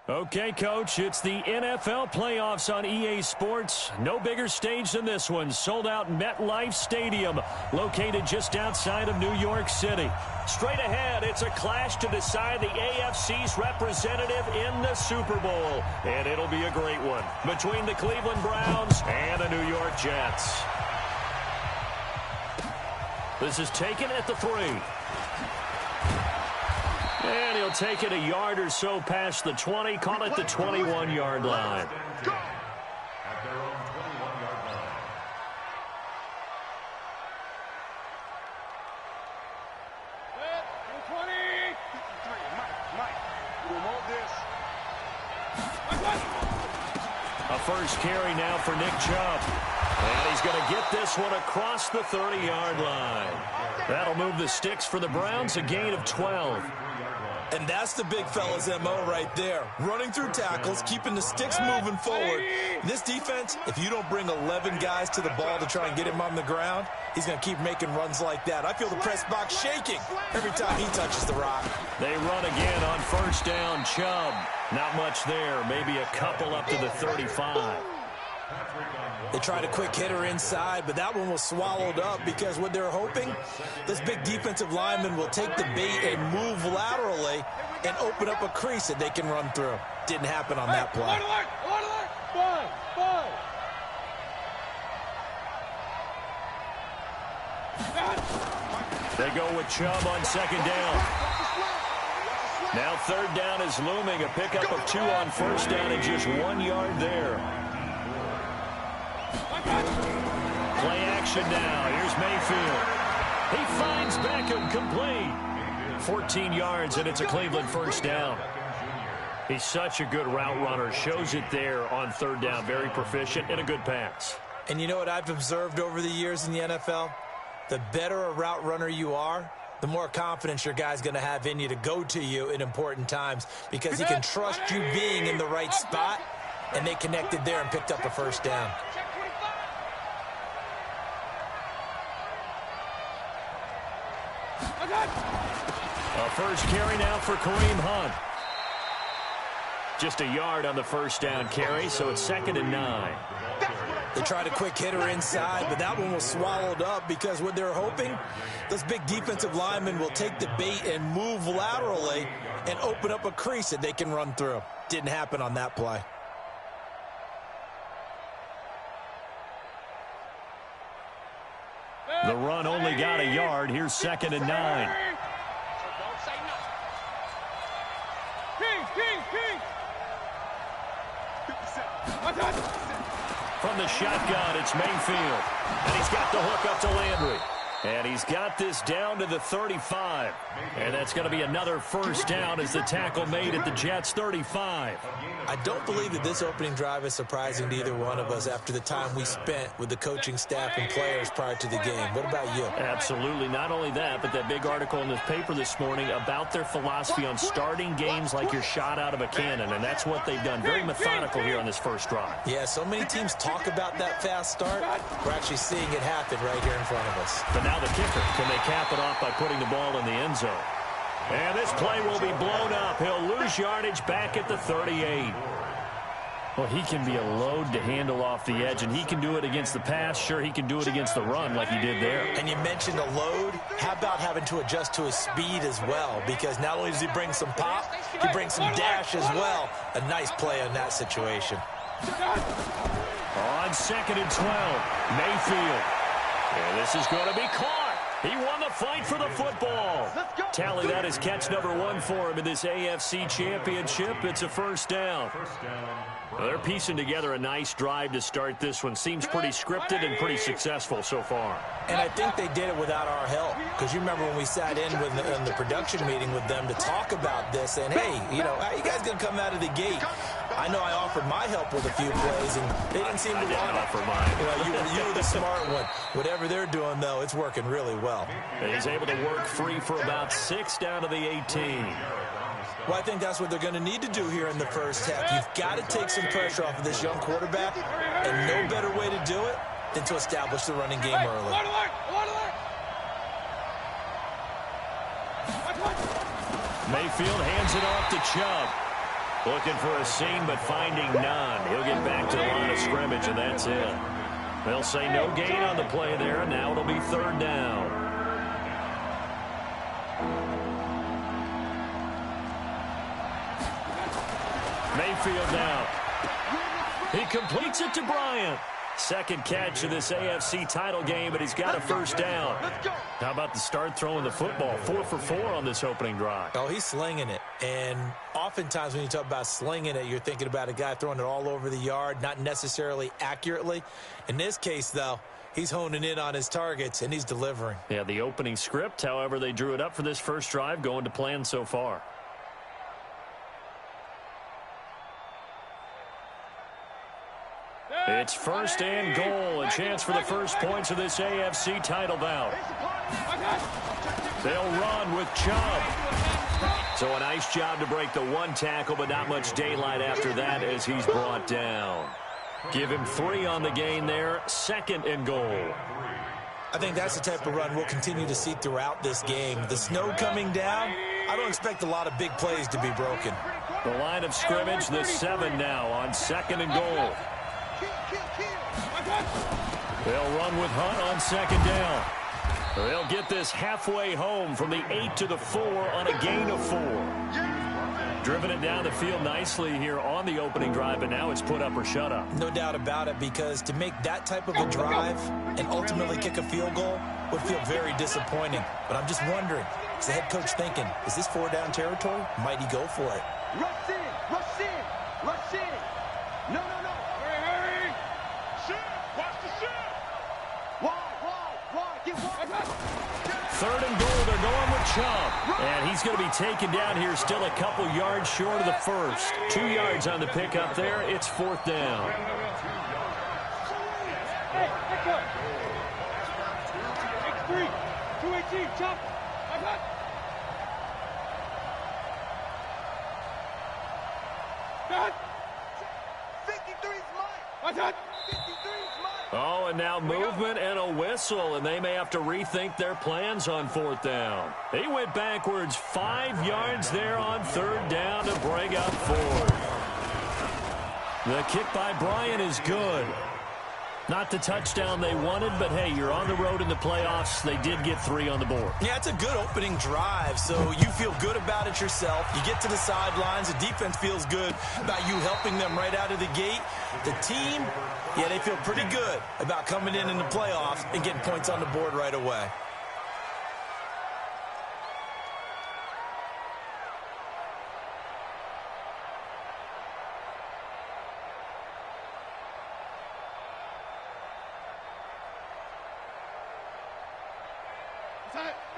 Okay, Coach, it's the NFL playoffs on EA Sports. No bigger stage than this one. Sold out MetLife Stadium, located just outside of New York City. Straight ahead, it's a clash to decide the AFC's representative in the Super Bowl. And it'll be a great one between the Cleveland Browns and the New York Jets. This is taken at the 3. And he'll take it a yard or so past the 20, call it the 21-yard line. At their own 21-yard line. Set, 20. Mike, we'll move this. A first carry now for Nick Chubb. And he's going to get this one across the 30-yard line. That'll move the sticks for the Browns, a gain of 12. And that's the big fella's MO right there. Running through tackles, keeping the sticks moving forward. This defense, if you don't bring 11 guys to the ball to try and get him on the ground, he's going to keep making runs like that. I feel the press box shaking every time he touches the rock. They run again on first down. Chubb, not much there. Maybe a couple up to the 35. They tried a quick hitter inside, but that one was swallowed up because what they're hoping, this big defensive lineman will take the bait and move laterally and open up a crease that they can run through. Didn't happen on that play. They go with Chubb on second down. Now third down is looming. A pickup of 2 on first down and just 1 yard there. Play action now. Here's Mayfield. He finds Beckham complete. 14 yards, and it's a Cleveland first down. He's such a good route runner. Shows it there on third down. Very proficient and a good pass. And you know what I've observed over the years in the NFL? The better a route runner you are, the more confidence your guy's going to have in you to go to you in important times because he can trust you being in the right spot, and they connected there and picked up a first down. A first carry now for Kareem Hunt. Just a yard on the first down carry, so it's 2nd and 9. They tried a quick hitter inside, but that one was swallowed up because what they're hoping, this big defensive lineman will take the bait and move laterally and open up a crease that they can run through. Didn't happen on that play. The run only got a yard. Here's 2nd and 9. From the shotgun, it's Mayfield. And he's got the hook up to Landry. And he's got this down to the 35. And that's going to be another first down as the tackle made at the Jets' 35. I don't believe that this opening drive is surprising to either one of us after the time we spent with the coaching staff and players prior to the game. What about you? Absolutely. Not only that, but that big article in the paper this morning about their philosophy on starting games like you're shot out of a cannon. And that's what they've done. Very methodical here on this first drive. Yeah, so many teams talk about that fast start. We're actually seeing it happen right here in front of us. But now the kicker. Can they cap it off by putting the ball in the end zone? And this play will be blown up. He'll lose yardage back at the 38. Well, he can be a load to handle off the edge, and he can do it against the pass. Sure, he can do it against the run like he did there. And you mentioned a load. How about having to adjust to his speed as well? Because not only does he bring some pop, he brings some dash as well. A nice play on that situation. On 2nd and 12, Mayfield. And this is going to be caught. He won the fight for the football. Tally that is catch number 1 for him in this AFC Championship. It's a first down. Well, they're piecing together a nice drive to start this one. Seems pretty scripted and pretty successful so far. And I think they did it without our help. Because you remember when we sat in the production meeting with them to talk about this. And, hey, you know, how you guys going to come out of the gate? I know I offered my help with a few plays, and they didn't seem to want to offer mine. You were the smart one. Whatever they're doing, though, it's working really well. And he's able to work free for about 6 down to the 18. Well, I think that's what they're going to need to do here in the first half. You've got to take some pressure off of this young quarterback, and no better way to do it than to establish the running game early. Mayfield hands it off to Chubb. Looking for a seam, but finding none. He'll get back to the line of scrimmage, and that's it. They'll say no gain on the play there, and now it'll be third down. Mayfield now. He completes it to Bryant. Second catch of this AFC title game, but he's got a first down. How about the start throwing the football? 4 for 4 on this opening drive. Oh, he's slinging it. And oftentimes when you talk about slinging it, you're thinking about a guy throwing it all over the yard, not necessarily accurately. In this case, though, he's honing in on his targets, and he's delivering. Yeah, the opening script, however, they drew it up for this first drive, going to plan so far. It's first and goal, a chance for the first points of this AFC title bout. They'll run with Chubb. So a nice job to break the one tackle, but not much daylight after that as he's brought down. Give him 3 on the gain there, second and goal. I think that's the type of run we'll continue to see throughout this game. The snow coming down, I don't expect a lot of big plays to be broken. The line of scrimmage, the 7 now on second and goal. They'll run with Hunt on second down. They'll get this halfway home from the 8 to the 4 on a gain of 4. Driven it down the field nicely here on the opening drive, and now it's put up or shut up. No doubt about it, because to make that type of a drive and ultimately kick a field goal would feel very disappointing. But I'm just wondering, is the head coach thinking, is this 4-down territory? Might he go for it? Rush in, rush in, rush in. No, no, no. Hurry, hurry. Shoot, watch the shoot. Wide, get wide. Third and goal, they're going with Chubb. And he's going to be taken down here, still a couple yards short of the first. 2 yards on the pickup there. It's fourth down. Hey, echo. X3, 218, chop. I got. Got. 53's mine. I got. 53's mine. Oh, and now movement and a whistle, and they may have to rethink their plans on fourth down. They went backwards 5 yards there on third down to bring up fourth. The kick by Bryant is good. Not the touchdown they wanted, but hey, you're on the road in the playoffs. They did get 3 on the board. Yeah, it's a good opening drive, so you feel good about it yourself. You get to the sidelines. The defense feels good about you helping them right out of the gate. The team, yeah, they feel pretty good about coming in the playoffs and getting points on the board right away.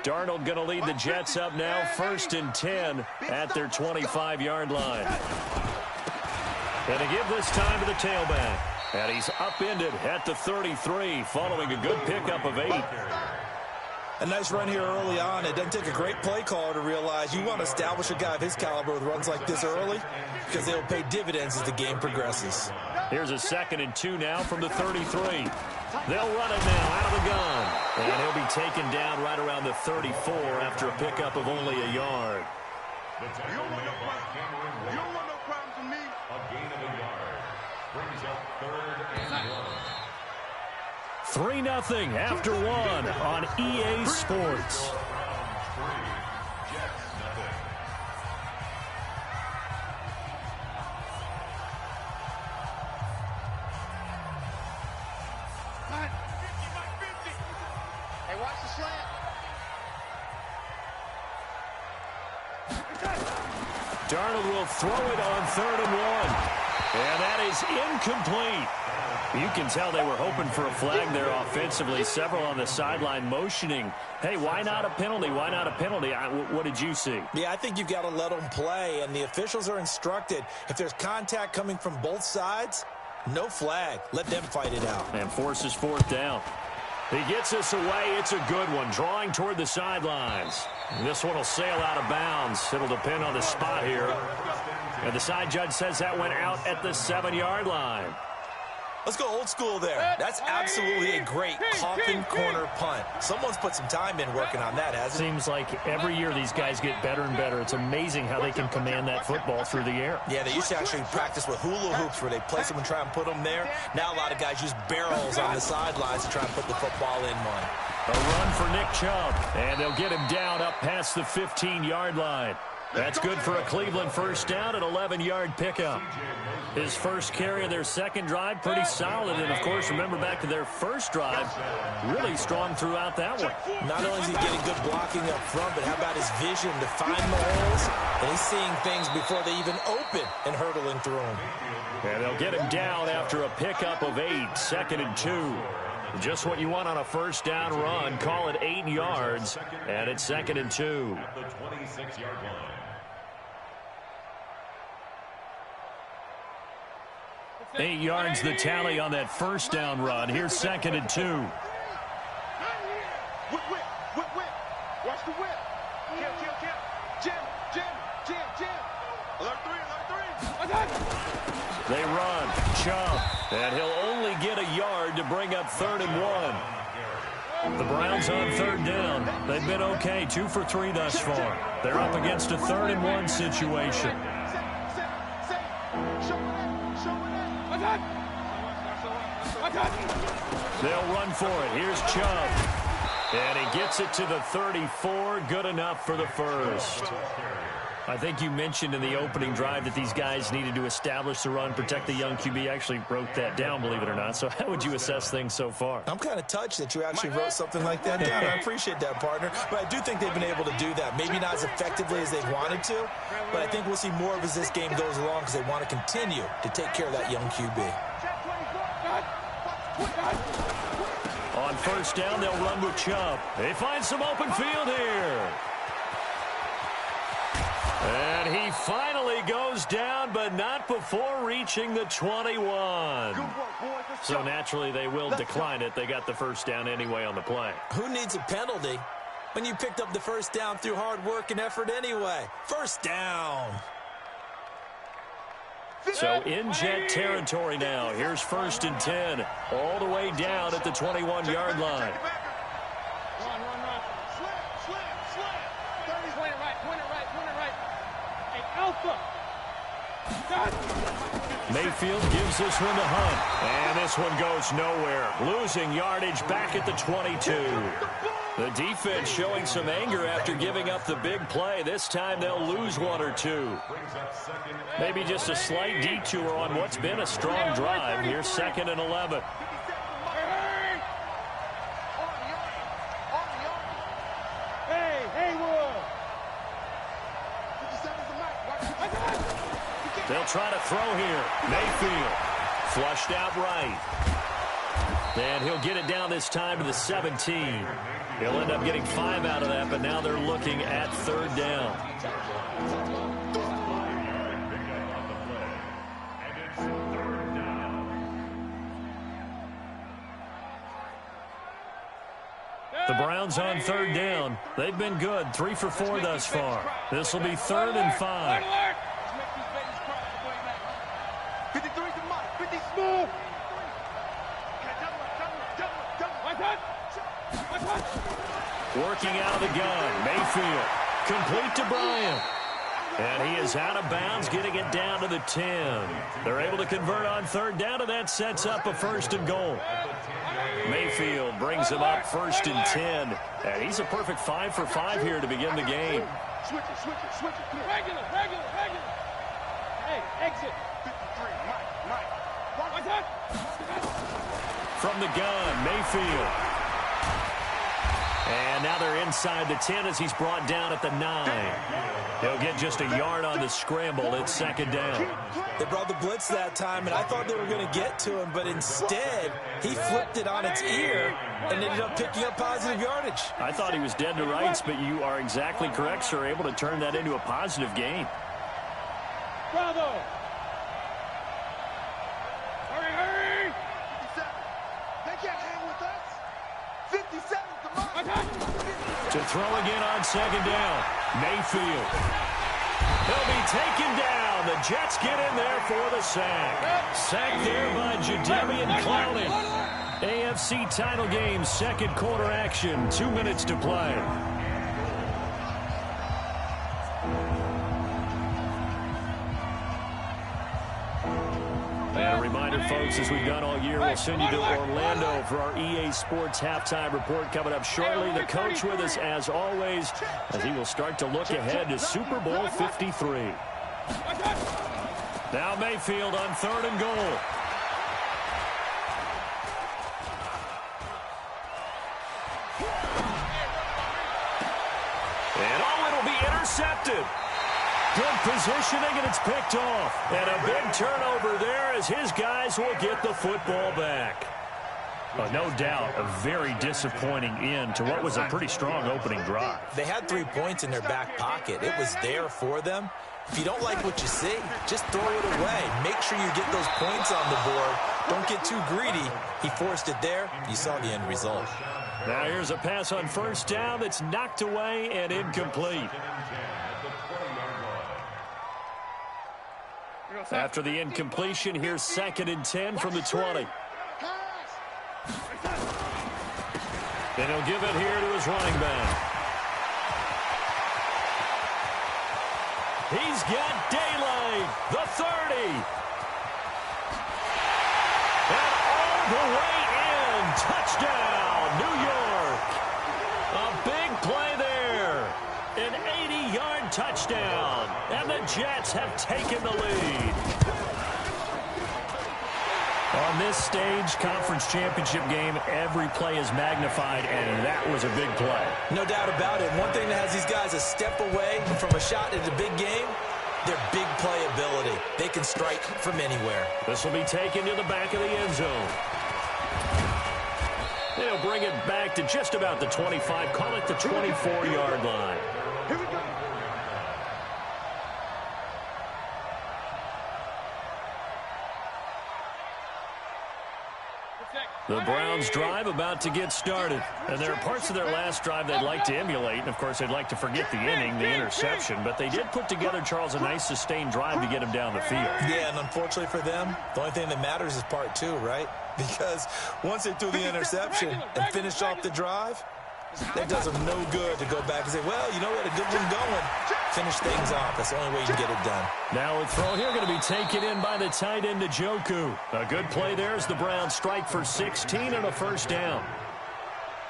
Darnold going to lead the Jets up now, 1st and 10 at their 25-yard line. And to give this time to the tailback. And he's upended at the 33 following a good pickup of 8. A nice run here early on. It doesn't take a great play caller to realize you want to establish a guy of his caliber with runs like this early, because they'll pay dividends as the game progresses. Here's a 2nd and 2 now from the 33. They'll run it now out of the gun. And he'll be taken down right around the 34 after a pickup of only a yard. You don't want no problems with me. A gain of a yard. Brings up 3rd and 1. 3-0 after 1 on EA Sports. Hey, watch the slant. Darnold will throw it on 3rd and 1. And that is incomplete. You can tell they were hoping for a flag there offensively. Several on the sideline motioning. Hey, why not a penalty? Why not a penalty? What did you see? Yeah, I think you've got to let them play, and the officials are instructed. If there's contact coming from both sides, no flag. Let them fight it out. And forces 4th down. He gets this away. It's a good one. Drawing toward the sidelines. And this one will sail out of bounds. It'll depend on the spot here. And the side judge says that went out at the 7-yard line. Let's go old school there. That's absolutely a great coffin corner punt. Someone's put some time in working on that, hasn't it? Seems like every year these guys get better and better. It's amazing how they can command that football through the air. Yeah, they used to actually practice with hula hoops where they place them and try and put them there. Now a lot of guys use barrels on the sidelines to try and put the football in one. A run for Nick Chubb, and they'll get him down up past the 15-yard line. That's good for a Cleveland first down, an 11-yard pickup. His first carry of their second drive, pretty solid. And, of course, remember back to their first drive, really strong throughout that one. Not only is he getting good blocking up front, but how about his vision to find the holes? And he's seeing things before they even open and hurdling through them. And they'll get him down after a pickup of 8, 2nd and 2. Just what you want on a first down run. Call it 8 yards, and it's 2nd and 2. 8 yards the tally on that first down run. Here's 2nd and 2. Whip, whip, whip, whip. Watch the whip. Kill, kill, kill. Jim, Jim, Jim, Jim. Alert 3, alert 3. They run. Chubb. And he'll only get a yard to bring up 3rd and 1. The Browns on 3rd down. They've been okay. 2 for 3 thus far. They're up against a 3rd and 1 situation. They'll run for it. Here's Chubb. And he gets it to the 34. Good enough for the first. I think you mentioned in the opening drive that these guys needed to establish the run, protect the young QB. Actually wrote that down, believe it or not. So how would you assess things so far? I'm kind of touched that you actually wrote something like that down. I appreciate that, partner. But I do think they've been able to do that. Maybe not as effectively as they wanted to, but I think we'll see more of as this game goes along because they want to continue to take care of that young QB. On first down, they'll run with Chubb. They find some open field here. And he finally goes down, but not before reaching the 21. So naturally, they will decline it. They got the first down anyway on the play. Who needs a penalty when you picked up the first down through hard work and effort anyway? First down. So in jet territory now. Here's 1st and 10, all the way down at the 21-yard line. Mayfield gives this one to Hunt, and this one goes nowhere. Losing yardage back at the 22. The defense showing some anger after giving up the big play. This time they'll lose 1 or 2. Maybe just a slight detour on what's been a strong drive. Here's 2nd and 11. They'll try to throw here. Mayfield flushed out right. And he'll get it down this time to the 17. He'll end up getting 5 out of that, but now they're looking at 3rd down. The Browns on 3rd down. They've been good. 3 for 4 thus far. This will be 3rd and 5. 53 to Mike. 50 smooth. Working out of the gun. Mayfield. Complete to Bryant. And he is out of bounds, getting it down to the 10. They're able to convert on 3rd down, and that sets up a 1st and goal. Mayfield brings him up 1st and 10. And he's a perfect 5 for 5 here to begin the game. Switch it, switch it, switch it. Regular. Hey, exit. 53, Mike. From the gun, Mayfield. And now they're inside the 10 as he's brought down at the 9. He'll get just a yard on the scramble. It's 2nd down. They brought the blitz that time, and I thought they were going to get to him, but instead, he flipped it on its ear and ended up picking up positive yardage. I thought he was dead to rights, but you are exactly correct, sir. Able to turn that into a positive gain. Bravo. Hurry. 57. They can't hang with us. 57 to Mike. To throw again on 2nd down. Mayfield. He'll be taken down. And the Jets get in there for the sack. Sacked there by Jadeveon Clowney. AFC title game, second quarter action, 2 minutes to play. And a reminder, folks, as we've done all year, we'll send you to Orlando for our EA Sports halftime report coming up shortly. The coach with us, as always, as he will start to look ahead to Super Bowl 53. Now Mayfield on 3rd and goal. And it'll be intercepted. Good positioning, and it's picked off. And a big turnover there as his guys will get the football back. No doubt, a very disappointing end to what was a pretty strong opening drive. They had 3 points in their back pocket. It was there for them. If you don't like what you see, just throw it away. Make sure you get those points on the board. Don't get too greedy. He forced it there. You saw the end result. Now here's a pass on first down that's knocked away and incomplete. After the incompletion, here's 2nd and 10 from the 20. Then he'll give it here to his running back. He's got daylight, the 30. And all the way in, touchdown, New York. A big play there, an 80-yard touchdown, and the Jets have taken the lead. On this stage, conference championship game, every play is magnified, and that was a big play. No doubt about it. One thing that has these guys a step away from a shot in the big game, their big play ability. They can strike from anywhere. This will be taken to the back of the end zone. They'll bring it back to just about the 25, call it the 24-yard line. Here we go. The Browns drive about to get started. And there are parts of their last drive they'd like to emulate. And, of course, they'd like to forget the inning, the interception. But they did put together, Charles, a nice sustained drive to get him down the field. Yeah, and unfortunately for them, the only thing that matters is part 2, right? Because once they threw the interception and finished off the drive, that does them no good to go back and say, well, you know what, a good one going. Finish things off. That's the only way you can get it done. Now a throw here going to be taken in by the tight end, Njoku. A good play there as the Browns strike for 16 and a first down.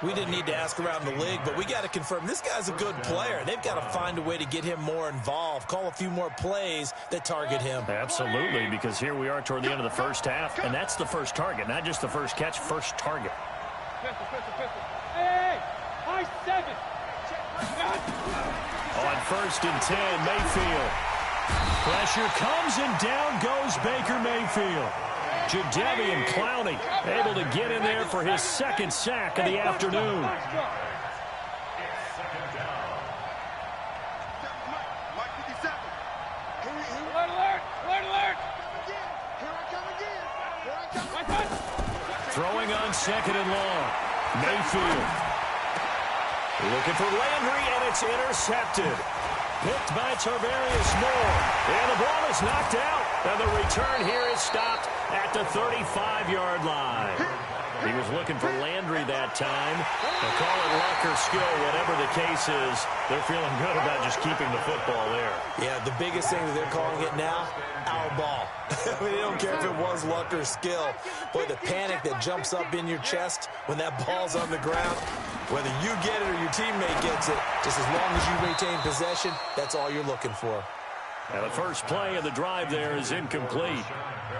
We didn't need to ask around the league, but we got to confirm this guy's a good player. They've got to find a way to get him more involved, call a few more plays that target him. Absolutely, because here we are toward the end of the first half, and that's the first target, not just the first catch, first target. Hey, high 7. On 1st and 10, Mayfield. Pressure comes, and down goes Baker Mayfield. Jadeveon Clowney able to get in there for his 2nd sack of the afternoon. Throwing on 2nd and long. Mayfield. Looking for Landry, and it's intercepted. Picked by Tarvarius Moore. And the ball is knocked out. And the return here is stopped at the 35-yard line. He was looking for Landry that time. They'll call it luck or skill, whatever the case is. They're feeling good about just keeping the football there. Yeah, the biggest thing that they're calling it now, our ball. I mean, they don't care if it was luck or skill. Boy, the panic that jumps up in your chest when that ball's on the ground, whether you get it or your teammate gets it, just as long as you retain possession, that's all you're looking for. And the first play of the drive there is incomplete.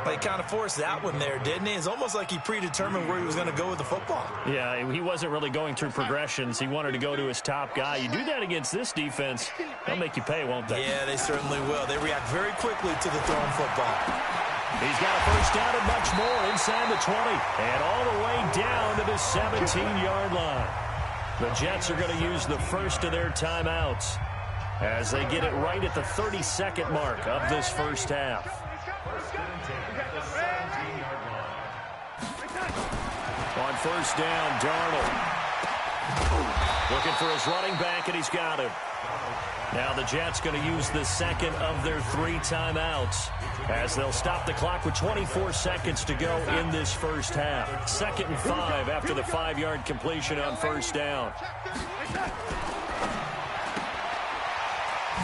But he kind of forced that one there, didn't he? It's almost like he predetermined where he was going to go with the football. Yeah, he wasn't really going through progressions. He wanted to go to his top guy. You do that against this defense, they'll make you pay, won't they? Yeah, they certainly will. They react very quickly to the thrown football. He's got a first down and much more inside the 20. And all the way down to the 17-yard line. The Jets are going to use the first of their timeouts as they get it right at the 32nd mark of this first half. On first down, Darnold. Looking for his running back, and he's got him. Now the Jets going to use the second of their 3 timeouts as they'll stop the clock with 24 seconds to go in this first half. 2nd and 5 after the 5-yard completion on first down.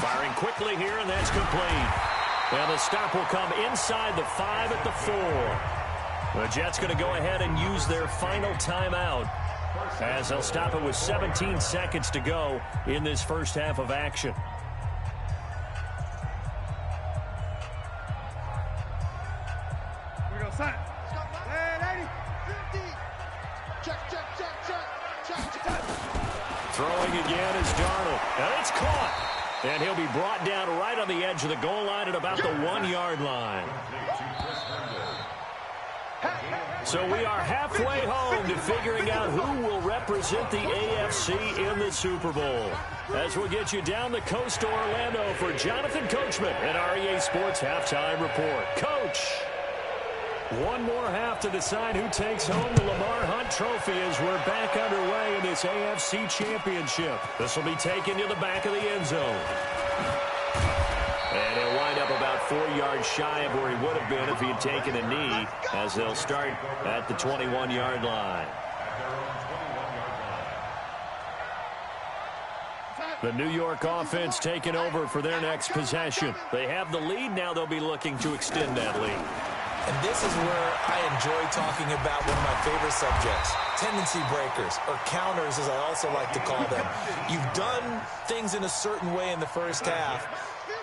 Firing quickly here, and that's complete. And the stop will come inside the 5 at the 4. The Jets going to go ahead and use their final timeout as they'll stop it with 17 seconds to go in this first half of action. Here we go, son. Hey, 80, 50. Check. Throwing again is Darnold. And it's caught. And he'll be brought down right on the edge of the goal line at about the 1-yard line. So we are halfway home to figuring out who will represent the AFC in the Super Bowl. As we'll get you down the coast to Orlando for Jonathan Coachman at our EA Sports Halftime Report. Coach! One more half to decide who takes home the Lamar Hunt Trophy as we're back underway in this AFC Championship. This will be taken to the back of the end zone. And he'll wind up about 4 yards shy of where he would have been if he had taken a knee, as they'll start at the 21-yard line. The New York offense taking over for their next possession. They have the lead. Now they'll be looking to extend that lead. And this is where I enjoy talking about one of my favorite subjects, tendency breakers, or counters as I also like to call them. You've done things in a certain way in the first half,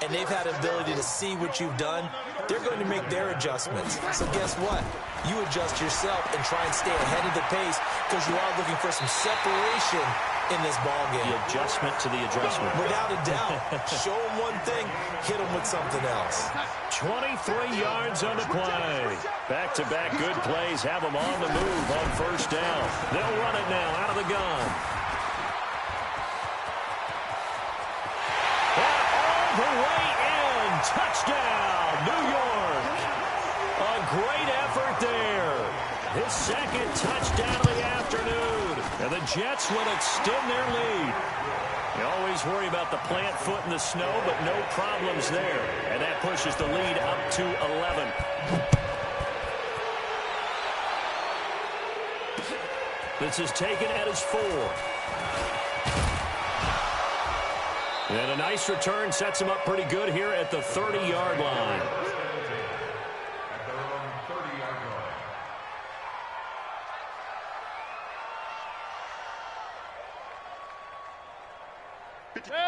and they've had an ability to see what you've done. They're going to make their adjustments. So guess what? You adjust yourself and try and stay ahead of the pace because you are looking for some separation in this ballgame. The adjustment to the adjustment. Without a doubt. Show them one thing, hit them with something else. 23 yards on the play. Back-to-back good plays have them on the move on first down. They'll run it now out of the gun. And all the way in. Touchdown, New York. A great effort there. His second touchdown of the afternoon. And the Jets will extend their lead. You always worry about the plant foot in the snow, but no problems there. And that pushes the lead up to 11. This is taken at his 4. And a nice return sets him up pretty good here at the 30-yard line.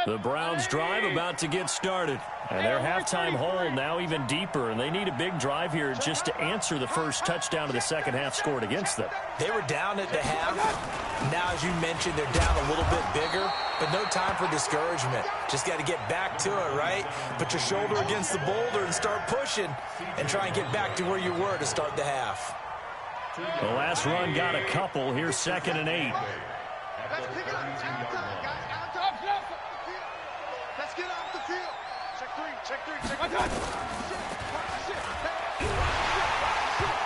The Browns drive about to get started. And their halftime hole now even deeper. And they need a big drive here just to answer the first touchdown of the second half scored against them. They were down at the half. Now, as you mentioned, they're down a little bit bigger. But no time for discouragement. Just got to get back to it, right? Put your shoulder against the boulder and start pushing. And try and get back to where you were to start the half. The last run got a couple. Here's 2nd and 8. Let's pick it up. Let's get off the field. Check three.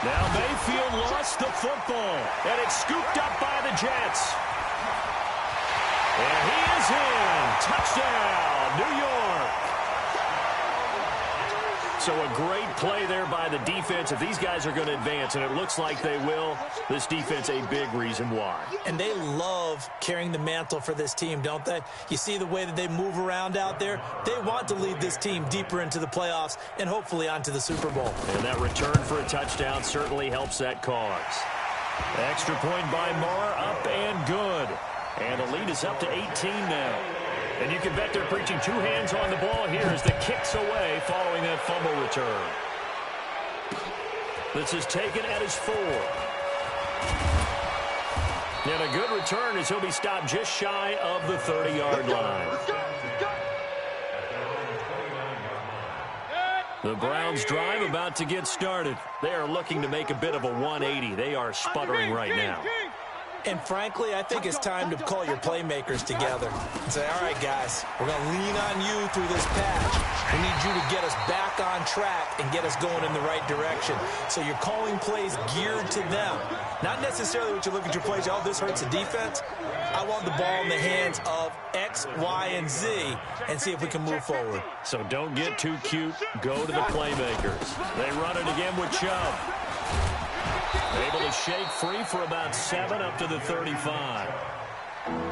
Now Mayfield lost the football, and it's scooped up by the Jets. And he is in. Touchdown, New York. So a great play there by the defense. If these guys are going to advance, and it looks like they will, this defense a big reason why. And they love carrying the mantle for this team, don't they? You see the way that they move around out there? They want to lead this team deeper into the playoffs and hopefully onto the Super Bowl. And that return for a touchdown certainly helps that cause. Extra point by Moore, up and good. And the lead is up to 18 now. And you can bet they're preaching 2 hands on the ball here as the kick's away following that fumble return. This is taken at his 4. And a good return as he'll be stopped just shy of the 30-yard line. The Browns drive about to get started. They are looking to make a bit of a 180. They are sputtering right now. And frankly, I think it's time to call your playmakers together and say, all right, guys, we're going to lean on you through this patch. We need you to get us back on track and get us going in the right direction. So you're calling plays geared to them. Not necessarily what you look at your plays, oh, this hurts the defense. I want the ball in the hands of X, Y, and Z and see if we can move forward. So don't get too cute. Go to the playmakers. They run it again with Chubb. Able to shake free for about 7 up to the 35.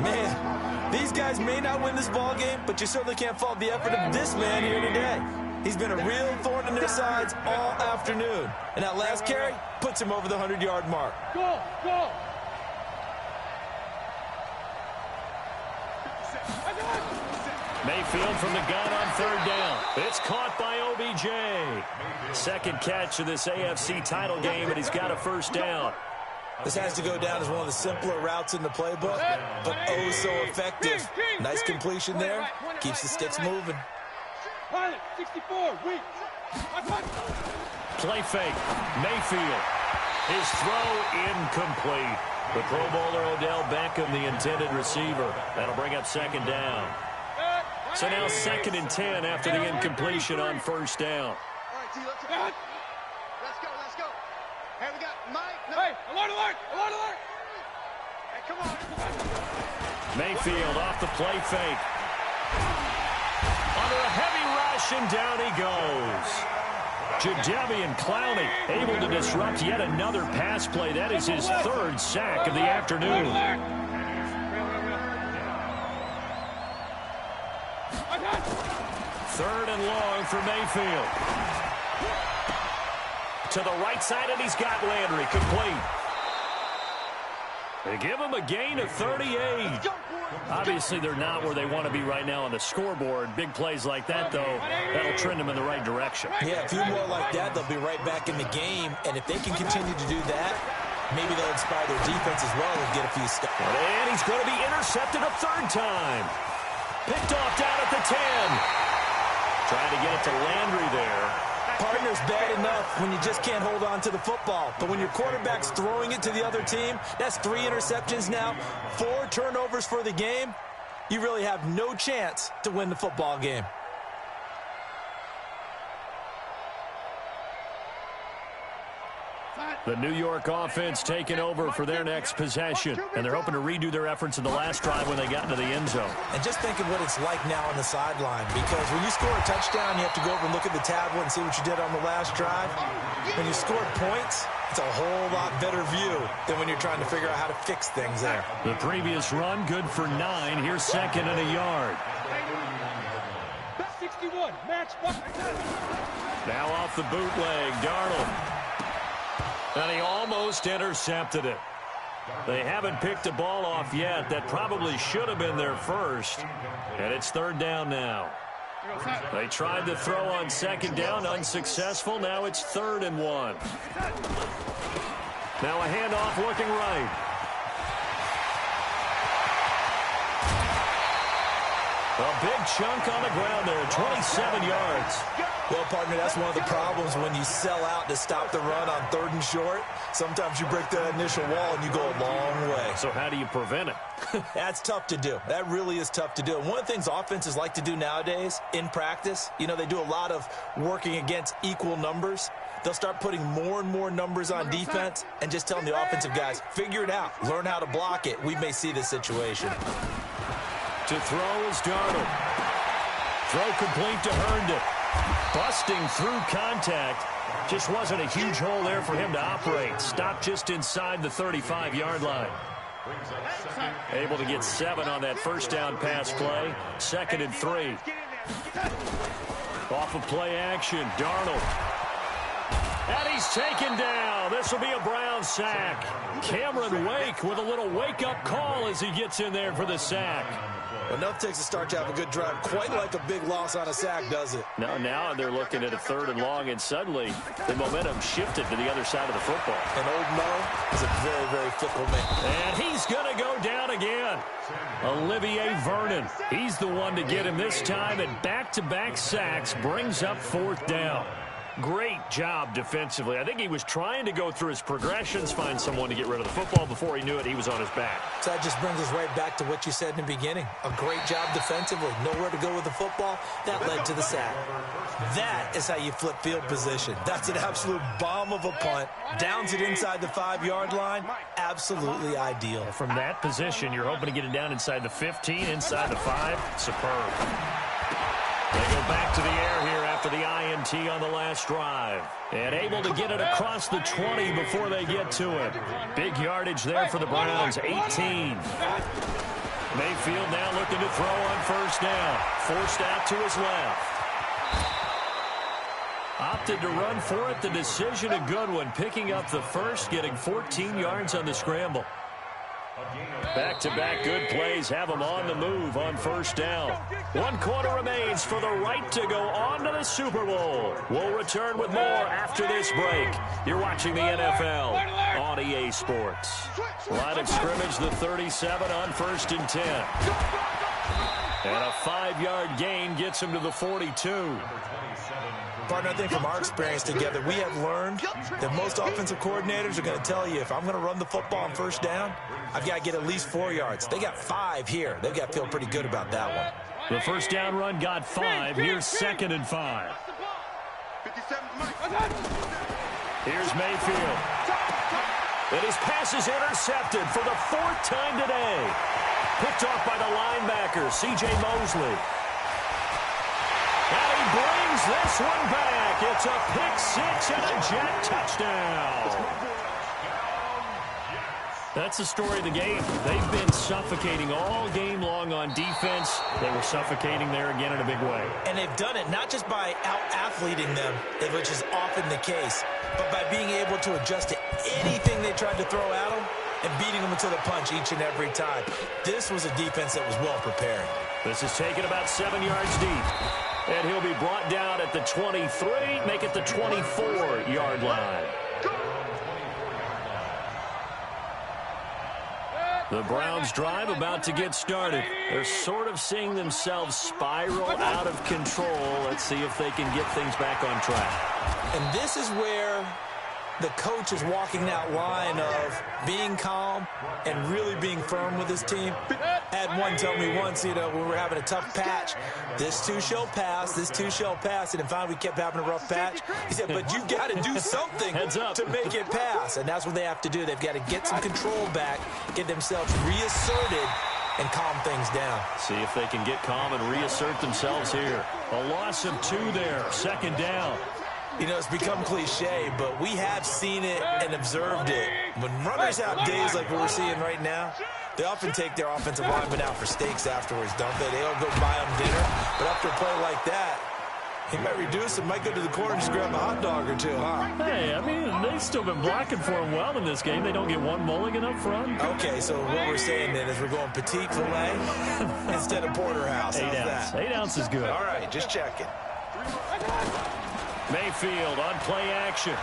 Man, these guys may not win this ball game, but you certainly can't fault the effort of this man here today. He's been a real thorn in their sides all afternoon. And that last carry puts him over the 100-yard mark. Go, go. Mayfield from the gun on 3rd down. It's caught by OBJ. Second catch of this AFC title game, and he's got a 1st down. This has to go down as one of the simpler routes in the playbook, but oh so effective. Nice completion there. Keeps the sticks moving. 64, weak. Play fake. Mayfield. His throw incomplete. The Pro Bowler Odell Beckham, the intended receiver. That'll bring up 2nd down. So now 2nd and 10 after the incompletion on 1st down. All right, T, let's go. Let's go. Hey, we got Mike. No. Hey, alert. Hey, come on. Mayfield off the play fake. Under a heavy rush, and down he goes. Jadeveon Clowney able to disrupt yet another pass play. That is his 3rd sack of the afternoon. 3rd and long for Mayfield. To the right side, and he's got Landry complete. They give him a gain of 38. Obviously, they're not where they want to be right now on the scoreboard. Big plays like that, though, that'll trend them in the right direction. Yeah, a few more like that, they'll be right back in the game. And if they can continue to do that, maybe they'll inspire their defense as well and get a few steps. And he's going to be intercepted a 3rd time. Picked off down at the 10. Trying to get it to Landry there. Partner's bad enough when you just can't hold on to the football. But when your quarterback's throwing it to the other team, that's 3 interceptions now, 4 turnovers for the game. You really have no chance to win the football game. The New York offense taking over for their next possession. And they're hoping to redo their efforts in the last drive when they got into the end zone. And just think of what it's like now on the sideline. Because when you score a touchdown, you have to go over and look at the tablet and see what you did on the last drive. When you score points, it's a whole lot better view than when you're trying to figure out how to fix things there. The previous run, good for 9. Here's 2nd and a yard. 61, match. Now off the bootleg, Darnold. And he almost intercepted it. They haven't picked a ball off yet. That probably should have been their first. And it's 3rd down now. They tried to throw on 2nd down, unsuccessful. Now it's 3rd and 1. Now a handoff looking right. A big chunk on the ground there, 27 yards. Well, partner, that's one of the problems when you sell out to stop the run on 3rd and short. Sometimes you break that initial wall and you go a long way. So how do you prevent it? That's tough to do. That really is tough to do. And one of the things offenses like to do nowadays in practice, you know, they do a lot of working against equal numbers. They'll start putting more and more numbers on defense and just telling the offensive guys, figure it out. Learn how to block it. We may see this situation. To throw is Darnold. Throw complete to Herndon. Busting through contact. Just wasn't a huge hole there for him to operate. Stopped just inside the 35-yard line. Able to get 7 on that 1st down pass play. 2nd and 3. Off of play action, Darnold. And he's taken down. This will be a Brown sack. Cameron Wake with a little wake-up call as he gets in there for the sack. Enough takes a start to have a good drive. Quite like a big loss on a sack, does it? Now they're looking at a 3rd and long, and suddenly the momentum shifted to the other side of the football. And old Mo is a very, very fickle man. And he's going to go down again. Olivier Vernon. He's the one to get him this time, and back-to-back sacks brings up 4th down. Great job defensively. I think he was trying to go through his progressions, find someone to get rid of the football. Before he knew it, he was on his back. So that just brings us right back to what you said in the beginning. A great job defensively. Nowhere to go with the football. That led to the sack. That is how you flip field position. That's an absolute bomb of a punt. Downs it inside the 5-yard line. Absolutely ideal. From that position, you're hoping to get it down inside the 15, inside the 5. Superb. They go back to the air here after the INT on the last drive. And able to get it across the 20 before they get to it. Big yardage there for the Browns, 18. Mayfield now looking to throw on first down. Forced out to his left. Opted to run for it. The decision a good one. Picking up the first, getting 14 yards on the scramble. Back-to-back good plays have them on the move on first down. 1 quarter remains for the right to go on to the Super Bowl. We'll return with more after this break. You're watching the NFL on EA Sports. Line of scrimmage, the 37 on 1st and 10. And a 5-yard gain gets him to the 42. Partner, I think from our experience together, we have learned that most offensive coordinators are going to tell you, if I'm going to run the football on first down, I've got to get at least 4 yards. They got 5 here. They've got to feel pretty good about that one. The first down run got 5. Here's 2nd and 5. Here's Mayfield. And his pass is intercepted for the 4th time today. Picked off by the linebacker, C.J. Mosley. And he brings this one back. It's a pick 6 and a Jet touchdown. That's the story of the game. They've been suffocating all game long on defense. They were suffocating there again in a big way. And they've done it not just by out-athleting them, which is often the case, but by being able to adjust to anything they tried to throw at them and beating them until the punch each and every time. This was a defense that was well prepared. This is taken about 7 yards deep. And he'll be brought down at the 23, make it the 24-yard line. The Browns drive about to get started. They're sort of seeing themselves spiral out of control. Let's see if they can get things back on track. And this is where the coach is walking that line of being calm and really being firm with his team. Had one tell me once, when we were having a tough patch, this too shall pass, this too shall pass. And finally we kept having a rough patch. He said, but you've got to do something to make it pass. And that's what they have to do. They've got to get some control back, get themselves reasserted, and calm things down. See if they can get calm and reassert themselves here. A loss of 2 there, 2nd down. You know, it's become cliche, but we have seen it and observed it. When runners have days like what we're seeing right now, they often take their offensive linemen out for steaks afterwards, don't they? They all go buy them dinner. But after a play like that, he might reduce it, might go to the corner and just grab a hot dog or 2, huh? Hey, I mean, they've still been blocking for him well in this game. They don't get one mulligan up front. Okay, so what we're saying then is we're going petite filet instead of porterhouse. 8 ounce. 8 ounce is good. All right, just checking. Mayfield on play action.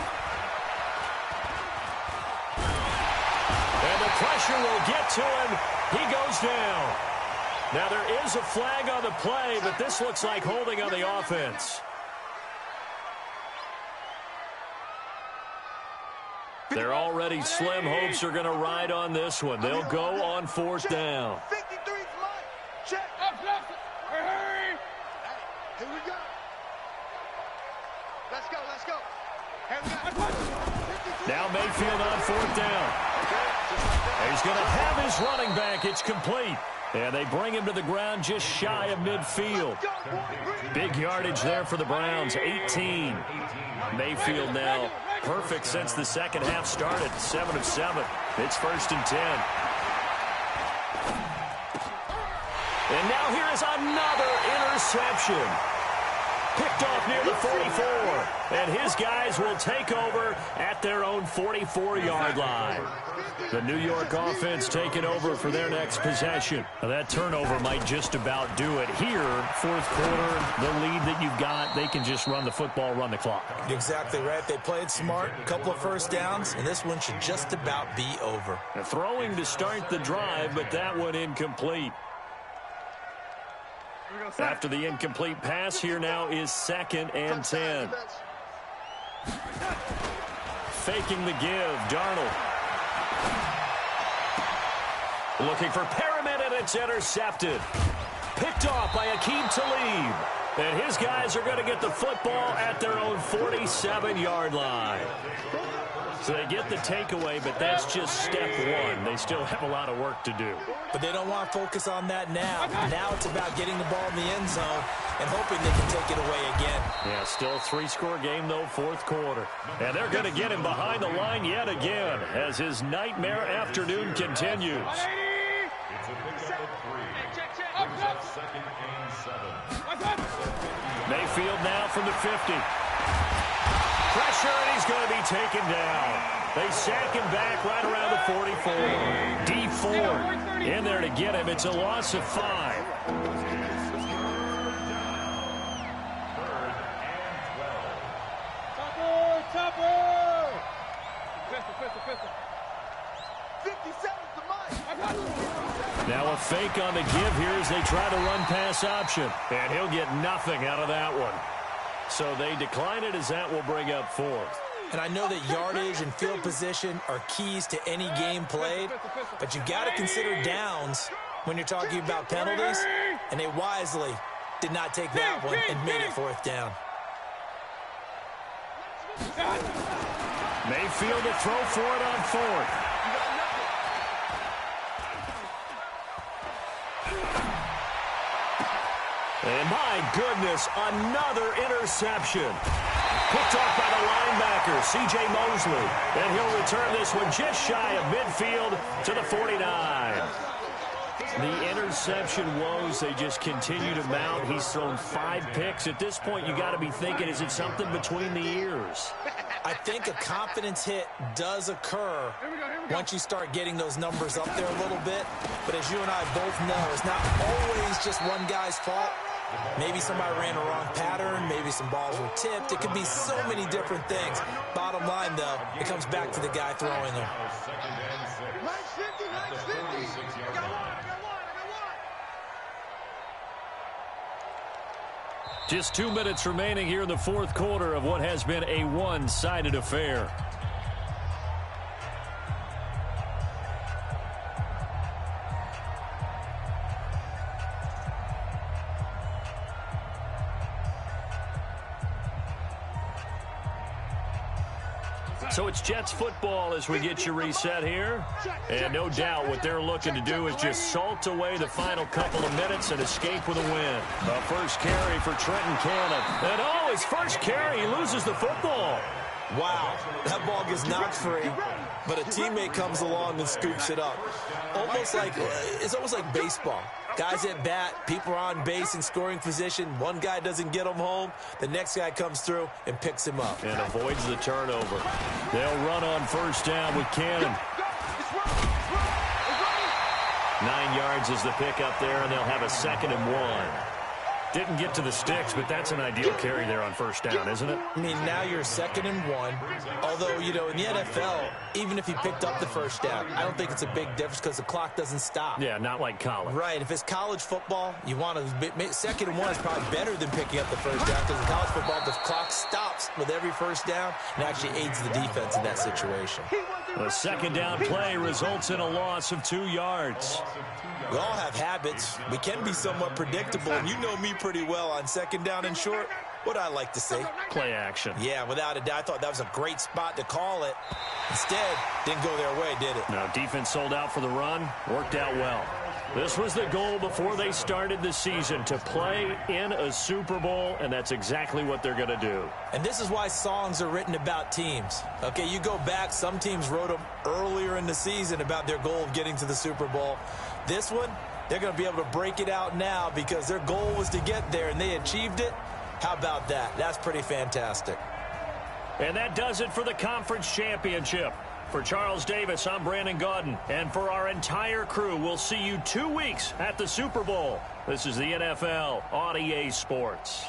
And the pressure will get to him. He goes down. Now there is a flag on the play, but this looks like holding on the offense. They're already slim hopes are going to ride on this one. They'll go on 4th down. 53's mine. Check. Hurry. Here we go. Let's go, let's go. Now Mayfield on 4th down. He's going to have his running back. It's complete. And they bring him to the ground just shy of midfield. Big yardage there for the Browns, 18. Mayfield now perfect since the second half started, 7 of 7. It's 1st and 10. And now here is another interception. Picked off near the 44. And his guys will take over at their own 44-yard line. The New York offense taking over for their next possession. Now that turnover might just about do it here. 4th quarter, the lead that you've got, they can just run the football, run the clock. Exactly right. They played smart, a couple of first downs, and this one should just about be over. Now throwing to start the drive, but that one incomplete. After the incomplete pass, here now is 2nd and 10. Faking the give, Darnold. Looking for Perriman, and it's intercepted. Picked off by Aqib Talib. And his guys are going to get the football at their own 47-yard line. So they get the takeaway, but that's just step one. They still have a lot of work to do. But they don't want to focus on that now. Now it's about getting the ball in the end zone and hoping they can take it away again. Yeah, still three-score game, though, fourth quarter. And they're going to get him behind the line yet again as his nightmare afternoon continues. It's a pickup of 3. Brings up 2nd and 7. Mayfield now from the 50. Pressure, and he's going to be taken down. They sack him back right around the 44. D Ford in there to get him. It's a loss of 5. 3rd and 12. Topper! Pistol. 57's the mic. Now a fake on the give here as they try to run pass option. And he'll get nothing out of that one. So they decline it as that will bring up 4th. And I know that yardage and field position are keys to any game played, but you got to consider downs when you're talking about penalties, and they wisely did not take that one and made it 4th down. Mayfield to throw for it on 4th. And my goodness, another interception. Picked off by the linebacker, C.J. Mosley. And he'll return this one just shy of midfield to the 49. The interception woes, they just continue to mount. He's thrown 5 picks. At this point, you got to be thinking, is it something between the ears? I think a confidence hit does occur once you start getting those numbers up there a little bit. But as you and I both know, it's not always just one guy's fault. Maybe somebody ran a wrong pattern. Maybe some balls were tipped. It could be so many different things. Bottom line, though, it comes back to the guy throwing them. 2nd and 6. At the 36-yard line. Just 2 minutes remaining here in the fourth quarter of what has been a one-sided affair. So it's Jets football as we get you reset here. And no doubt what they're looking to do is just salt away the final couple of minutes and escape with a win. The first carry for Trenton Cannon. And oh, his first carry, he loses the football. Wow, that ball gets knocked free, but a teammate comes along and scoops it up. It's almost like baseball. Guys at bat, people are on base in scoring position. One guy doesn't get him home. The next guy comes through and picks him up. And avoids the turnover. They'll run on first down with Cannon. 9 yards is the pick up there, and they'll have a 2nd and 1. Didn't get to the sticks, but that's an ideal carry there on first down, isn't it? I mean, now you're 2nd and 1. Although, you know, in the NFL, even if you picked up the first down, I don't think it's a big difference because the clock doesn't stop. Yeah, not like college. Right. If it's college football, you want to 2nd and 1 is probably better than picking up the first down because in college football, the clock stops with every first down and actually aids the defense in that situation. The 2nd down play results in a loss of 2 yards. We all have habits. We can be somewhat predictable, and you know me pretty well on 2nd down and short. What I like to see. Play action. Yeah, without a doubt. I thought that was a great spot to call it. Instead, didn't go their way, did it? No, defense sold out for the run. Worked out well. This was the goal before they started the season, to play in a Super Bowl, and that's exactly what they're going to do. And this is why songs are written about teams. Okay, you go back, some teams wrote them earlier in the season about their goal of getting to the Super Bowl. This one, they're going to be able to break it out now because their goal was to get there, and they achieved it. How about that? That's pretty fantastic. And that does it for the conference championship. For Charles Davis, I'm Brandon Gaudin. And for our entire crew, we'll see you 2 weeks at the Super Bowl. This is the NFL on EA Sports.